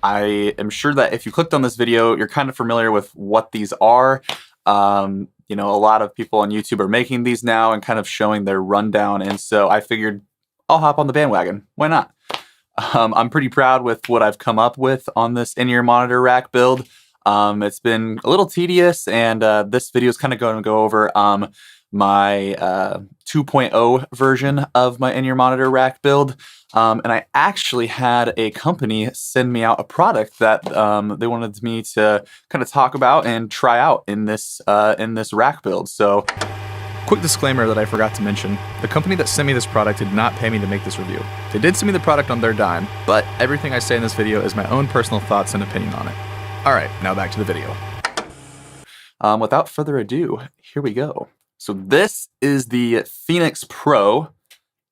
I am sure that if you clicked on this video, you're kind of familiar with what these are. You know, a lot of people on YouTube are making these now and kind of showing their rundown, and so I figured I'll hop on the bandwagon. Why not? I'm pretty proud with what I've come up with on this in-ear monitor rack build. It's been a little tedious, and this video is kind of going to go over my 2.0 version of my in-ear monitor rack build. And I actually had a company send me out a product that they wanted me to kind of talk about and try out in this rack build. So, quick disclaimer that I forgot to mention: the company that sent me this product did not pay me to make this review. They did send me the product on their dime, but everything I say in this video is my own personal thoughts and opinion on it. All right, now back to the video. Without further ado, here we go. So this is the Phenyx Pro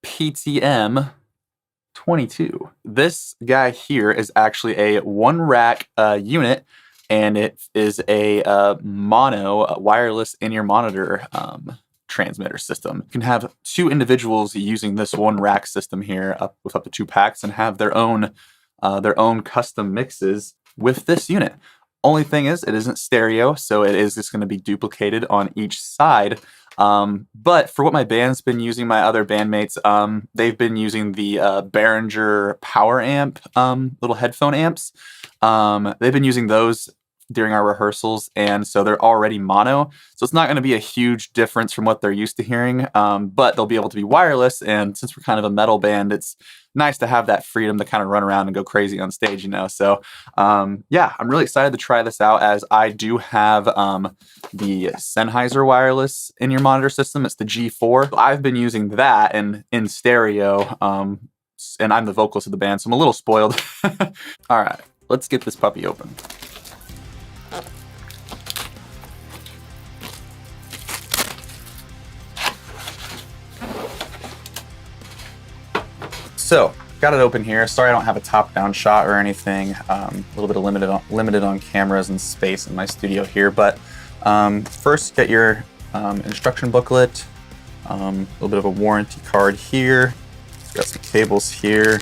PTM-22. This guy here is actually a one rack unit, and it is a mono wireless in-ear monitor transmitter system. You can have two individuals using this one rack system here with up to 2 packs and have their own custom mixes with this unit. Only thing is, it isn't stereo, so it is just going to be duplicated on each side. But for what my band's been using, my other bandmates, they've been using the Behringer Power Amp little headphone amps. They've been using those during our rehearsals, and so they're already mono, so it's not going to be a huge difference from what they're used to hearing, but they'll be able to be wireless, and since we're kind of a metal band, it's nice to have that freedom to kind of run around and go crazy on stage, you know. So yeah, I'm really excited to try this out, as I do have the Sennheiser wireless in-ear monitor system. It's the G4. I've been using that and in stereo, and I'm the vocalist of the band, so I'm a little spoiled. All right, let's get this puppy open. So, got it open here. Sorry I don't have a top-down shot or anything. A little bit of limited on cameras and space in my studio here. But first, get your instruction booklet, a little bit of a warranty card here. Got some cables here,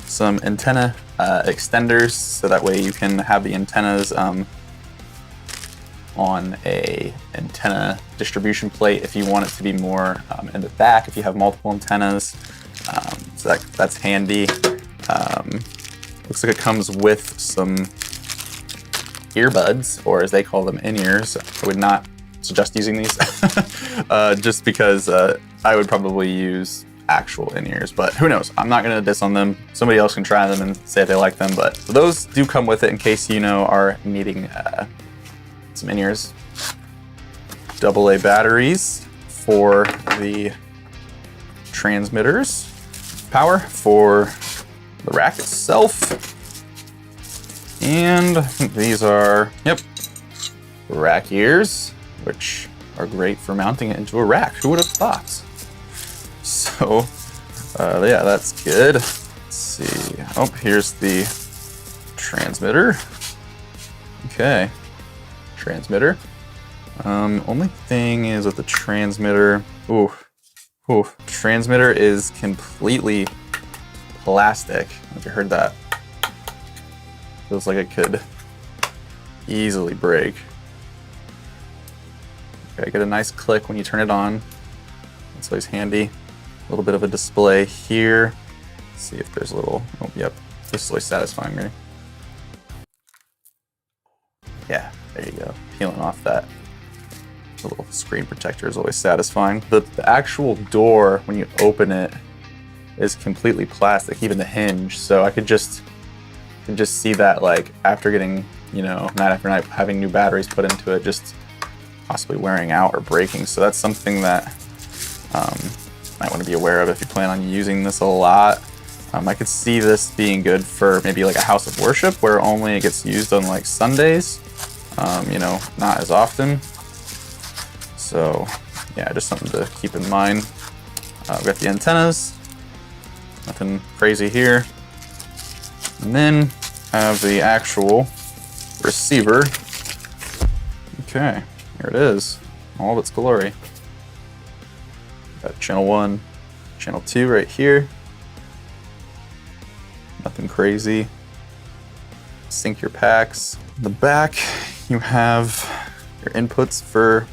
some antenna extenders, so that way you can have the antennas on a antenna distribution plate if you want it to be more in the back, if you have multiple antennas. So that's handy. Looks like it comes with some earbuds, or as they call them, in-ears. I would not suggest using these just because I would probably use actual in-ears, but who knows? I'm not gonna diss on them. Somebody else can try them and say if they like them, but so those do come with it in case you know are needing some in-ears. AA batteries for the transmitters, power for the rack itself, and I think these are, yep, rack ears, which are great for mounting it into a rack. Who would have thought? So yeah, that's good. Let's see. Oh, here's the transmitter. Okay, transmitter. Only thing is with the transmitter, transmitter is completely plastic. Have you heard that? Feels like it could easily break. Okay, get a nice click when you turn it on. That's always handy. A little bit of a display here. Let's see if there's a little, oh, yep. This is always satisfying me. Yeah, there you go. Peeling off that. The little screen protector is always satisfying. The actual door, when you open it, is completely plastic, even the hinge. So I could just see that, like, after getting, you know, night after night, having new batteries put into it, just possibly wearing out or breaking. So that's something that might want to be aware of if you plan on using this a lot. I could see this being good for maybe like a house of worship where only it gets used on like Sundays, you know, not as often. So yeah, just something to keep in mind. We've got the antennas, nothing crazy here. And then I have the actual receiver. Okay, here it is, all of its glory. Got channel 1, channel 2 right here. Nothing crazy. sync your packs. In the back, you have your inputs for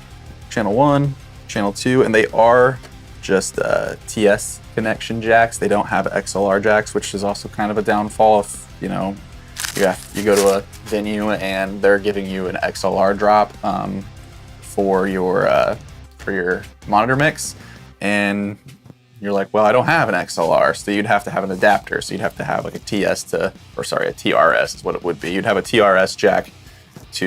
channel 1, channel 2, and they are just TS connection jacks. They don't have XLR jacks, which is also kind of a downfall if, you know, you go to a venue and they're giving you an XLR drop for your monitor mix, and you're like, well, I don't have an XLR, so you'd have to have an adapter. So you'd have to have like a TRS is what it would be. You'd have a TRS jack to,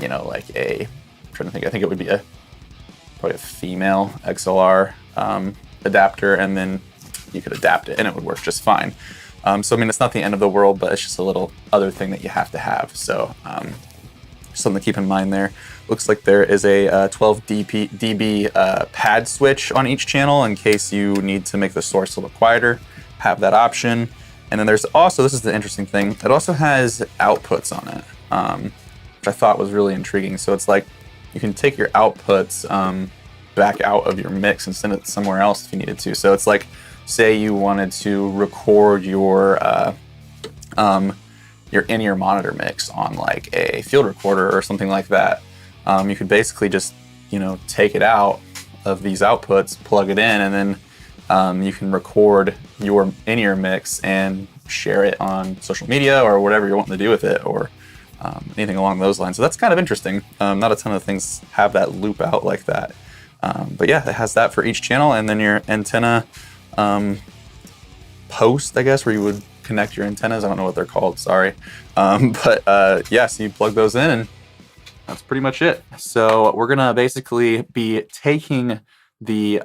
you know, like I'm trying to think, I think it would be probably a female XLR adapter, and then you could adapt it and it would work just fine. So I mean, it's not the end of the world, but it's just a little other thing that you have to have. So something to keep in mind there. Looks like there is a 12 dB pad switch on each channel in case you need to make the source a little quieter. Have that option. And then there's also, this is the interesting thing, it also has outputs on it, which I thought was really intriguing. So it's like you can take your outputs back out of your mix and send it somewhere else if you needed to. So it's like, say you wanted to record your in-ear monitor mix on like a field recorder or something like that. You could basically just, you know, take it out of these outputs, plug it in, and then you can record your in-ear mix and share it on social media or whatever you're wanting to do with it, or anything along those lines. So that's kind of interesting. Not a ton of things have that loop out like that. But yeah, it has that for each channel, and then your antenna post, I guess, where you would connect your antennas. I don't know what they're called, sorry. But yeah, so you plug those in and that's pretty much it. So we're gonna basically be taking the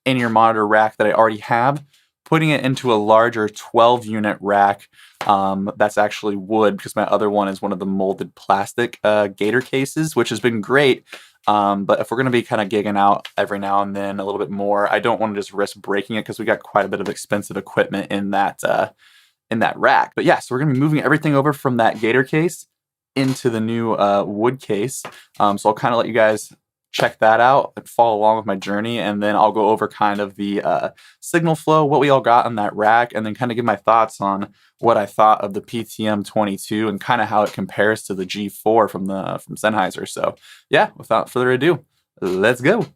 in-ear monitor rack that I already have, putting it into a larger 12 unit rack. That's actually wood, because my other one is one of the molded plastic gator cases, which has been great. But if we're going to be kind of gigging out every now and then a little bit more, I don't want to just risk breaking it, because we got quite a bit of expensive equipment in that rack. But yeah, so we're going to be moving everything over from that gator case into the new wood case. So I'll kind of let you guys check that out and follow along with my journey, and then I'll go over kind of the signal flow, what we all got on that rack, and then kind of give my thoughts on what I thought of the PTM-22 and kind of how it compares to the G4 from Sennheiser. So yeah, without further ado, let's go.